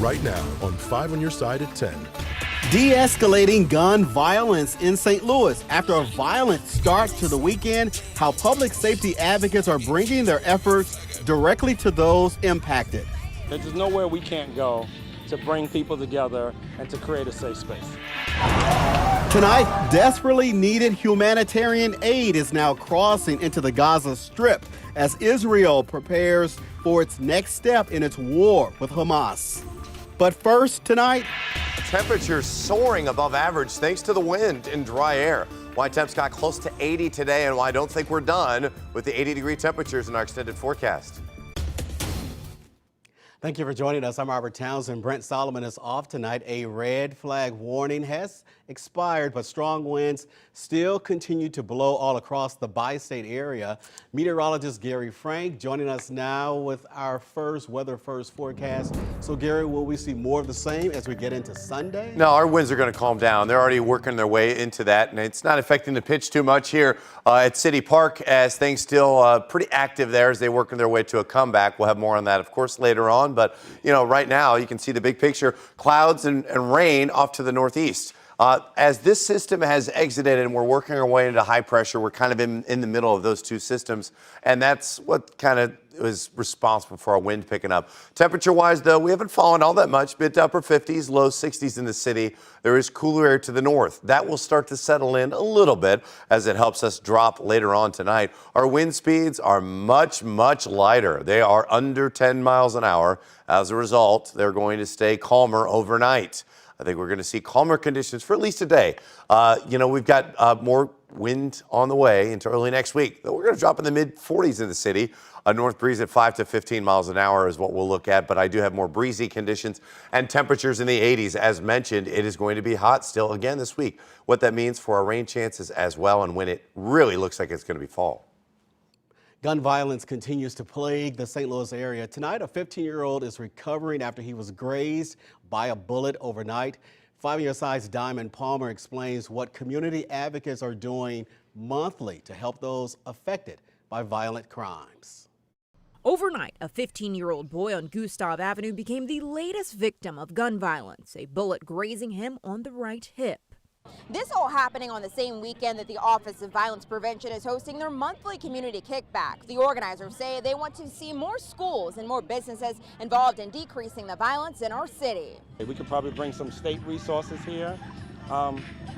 right now on 5 on your side at 10. De-escalating gun violence in St. Louis. After a violent start to the weekend, how public safety advocates are bringing their efforts directly to those impacted. There's nowhere we can't go to bring people together and to create a safe space. Tonight, desperately needed humanitarian aid is now crossing into the Gaza Strip as Israel prepares for its next step in its war with Hamas. But first tonight, temperatures soaring above average thanks to the wind and dry air. Why temps got close to 80 today and why I don't think we're done with the 80-degree temperatures in our extended forecast. thank you for joining us. I'm Robert Townsend. Brent Solomon is off tonight. A red flag warning has expired, but strong winds still continue to blow all across the bi-state area. Meteorologist Gary Frank joining us now with our weather first forecast. So Gary, will we see more of the same as we get into Sunday? No, our winds are going to calm down. They're already working their way into that, and it's not affecting the pitch too much here at City Park as things still pretty active there as they work their way to a comeback. We'll have more on that, of course, later on. But, you know, right now you can see the big picture, clouds and rain off to the northeast. As this system has exited and we're working our way into high pressure, we're kind of in the middle of those two systems, and that's what kind of is responsible for our wind picking up. Temperature-wise, though, we haven't fallen all that much. Mid to upper 50s, low 60s in the city. There is cooler air to the north. That will start to settle in a little bit as it helps us drop later on tonight. Our wind speeds are much, much lighter. They are under 10 miles an hour. As a result, they're going to stay calmer overnight. I think we're going to see calmer conditions for at least a day. You know, we've got more wind on the way into early next week. We're going to drop in the mid 40s in the city. A north breeze at 5 to 15 miles an hour is what we'll look at, but I do have more breezy conditions and temperatures in the 80s. As mentioned, it is going to be hot still again this week. What that means for our rain chances as well, and when it really looks like it's going to be fall. Gun violence continues to plague the St. Louis area. Tonight, a 15-year-old is recovering after he was grazed by a bullet overnight. 5 on your side's Diamond Palmer explains what community advocates are doing monthly to help those affected by violent crimes. Overnight, a 15-year-old boy on Gustav Avenue became the latest victim of gun violence, a bullet grazing him on the right hip. This all happening on the same weekend that the Office of Violence Prevention is hosting their monthly community kickback. The organizers say they want to see more schools and more businesses involved in decreasing the violence in our city. We could probably bring some state resources here.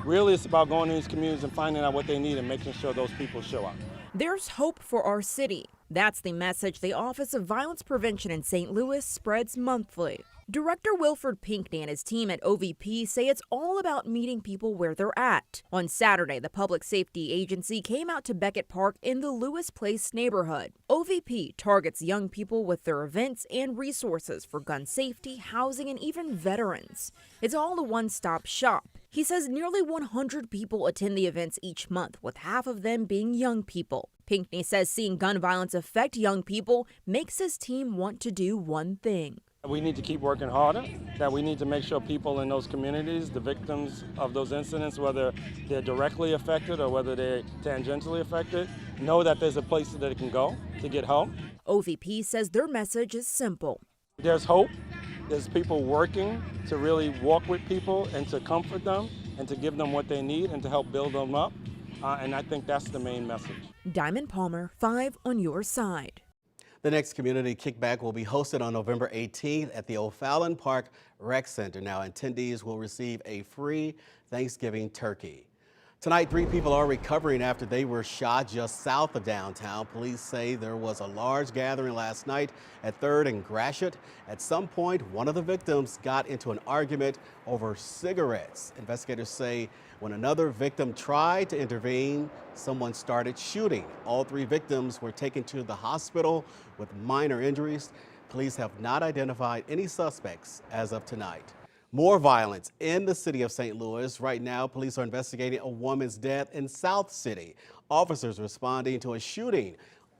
Really, it's about going to these communities and finding out what they need and making sure those people show up. There's hope for our city. That's the message the Office of Violence Prevention in St. Louis spreads monthly. Director Wilford Pinckney and his team at OVP say it's all about meeting people where they're at. On Saturday, the Public Safety Agency came out to Beckett Park in the Lewis Place neighborhood. OVP targets young people with their events and resources for gun safety, housing, and even veterans. It's all a one-stop shop. He says nearly 100 people attend the events each month, with half of them being young people. Pinckney says seeing gun violence affect young people makes his team want to do one thing. We need to keep working harder, that we need to make sure people in those communities, the victims of those incidents, whether they're directly affected or whether they're tangentially affected, know that there's a place that they can go to get help. OVP says their message is simple. There's hope. There's people working to really walk with people and to comfort them and to give them what they need and to help build them up. And I think that's the main message. Diamond Palmer, 5 on your side. The next community kickback will be hosted on November 18th at the O'Fallon Park Rec Center. Now, attendees will receive a free Thanksgiving turkey. Tonight, 3 people are recovering after they were shot just south of downtown. Police say there was a large gathering last night at 3rd and Gratiot. At some point, one of the victims got into an argument over cigarettes. Investigators say when another victim tried to intervene, someone started shooting. All 3 victims were taken to the hospital with minor injuries. Police have not identified any suspects as of tonight. More violence in the city of St. Louis. Right now, police are investigating a woman's death in South City. Officers responding to a shooting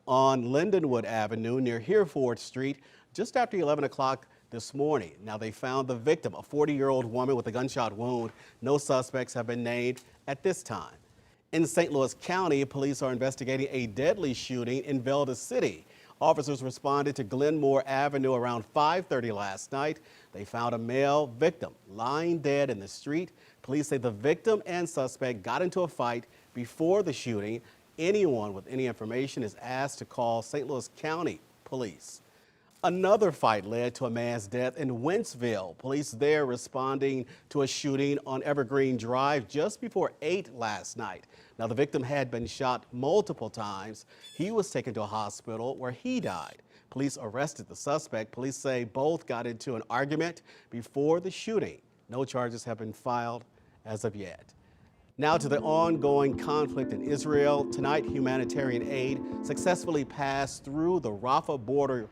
on Lindenwood Avenue near Hereford Street just after 11 o'clock this morning. Now, they found the victim, a 40-year-old woman with a gunshot wound. No suspects have been named at this time. In St. Louis County, police are investigating a deadly shooting in Velda City. Officers responded to Glenmore Avenue around 5:30 last night. They found a male victim lying dead in the street. Police say the victim and suspect got into a fight before the shooting. Anyone with any information is asked to call St. Louis County Police. Another fight led to a man's death in Wentzville. Police there responding to a shooting on Evergreen Drive just before 8 last night. Now, the victim had been shot multiple times. He was taken to a hospital where he died. Police arrested the suspect. Police say both got into an argument before the shooting. No charges have been filed as of yet. Now to the ongoing conflict in Israel. Tonight, humanitarian aid successfully passed through the Rafah border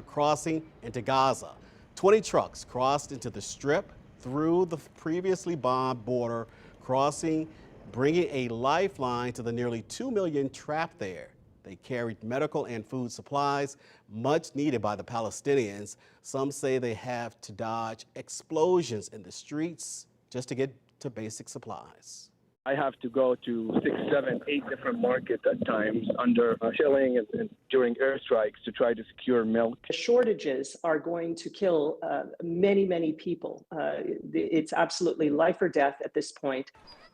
crossing into Gaza. 20 trucks crossed into the Strip through the previously bombed border crossing, bringing a lifeline to the nearly 2 million trapped there. They carried medical and food supplies, much needed by the Palestinians. Some say they have to dodge explosions in the streets just to get to basic supplies. I have to go to 6, 7, 8 different markets at times under shelling and during airstrikes to try to secure milk. Shortages are going to kill many, many people. It's absolutely life or death at this point.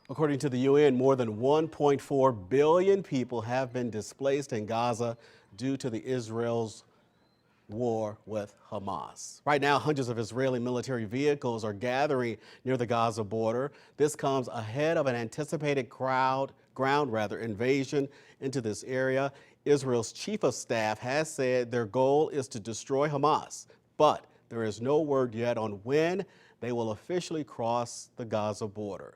According to the UN, more than 1.4 billion people have been displaced in Gaza due to the Israel's war with Hamas. Right now, hundreds of Israeli military vehicles are gathering near the Gaza border. This comes ahead of an anticipated ground invasion into this area. Israel's chief of staff has said their goal is to destroy Hamas, but there is no word yet on when they will officially cross the Gaza border.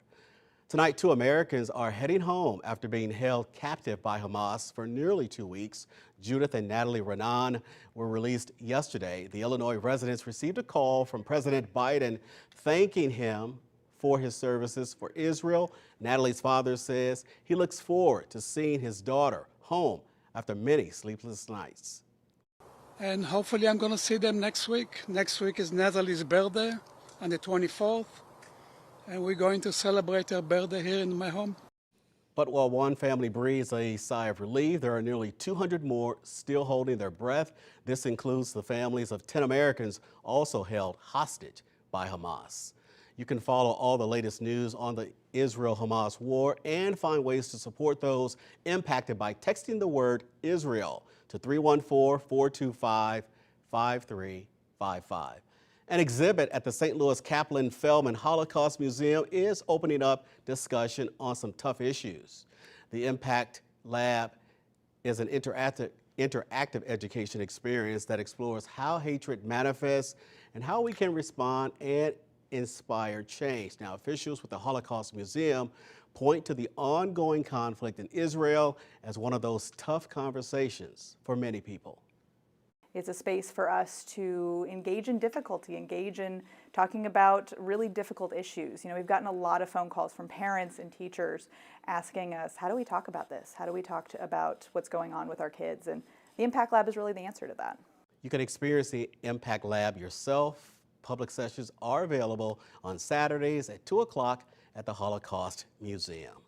Tonight, 2 Americans are heading home after being held captive by Hamas for nearly 2 weeks. Judith and Natalie Renan were released yesterday. The Illinois residents received a call from President Biden thanking him for his services for Israel. Natalie's father says he looks forward to seeing his daughter home after many sleepless nights. And hopefully I'm going to see them next week. Next week is Natalie's birthday on the 24th. And we're going to celebrate her birthday here in my home. But while one family breathes a sigh of relief, there are nearly 200 more still holding their breath. This includes the families of 10 Americans also held hostage by Hamas. You can follow all the latest news on the Israel-Hamas war and find ways to support those impacted by texting the word Israel to 314-425-5355. An exhibit at the St. Louis Kaplan Feldman Holocaust Museum is opening up discussion on some tough issues. The Impact Lab is an interactive education experience that explores how hatred manifests and how we can respond and inspire change. Now, officials with the Holocaust Museum point to the ongoing conflict in Israel as one of those tough conversations for many people. It's a space for us to engage in difficulty, engage in talking about really difficult issues. You know, we've gotten a lot of phone calls from parents and teachers asking us, how do we talk about this? How do we talk about what's going on with our kids? And the Impact Lab is really the answer to that. You can experience the Impact Lab yourself. Public sessions are available on Saturdays at 2 o'clock at the Holocaust Museum.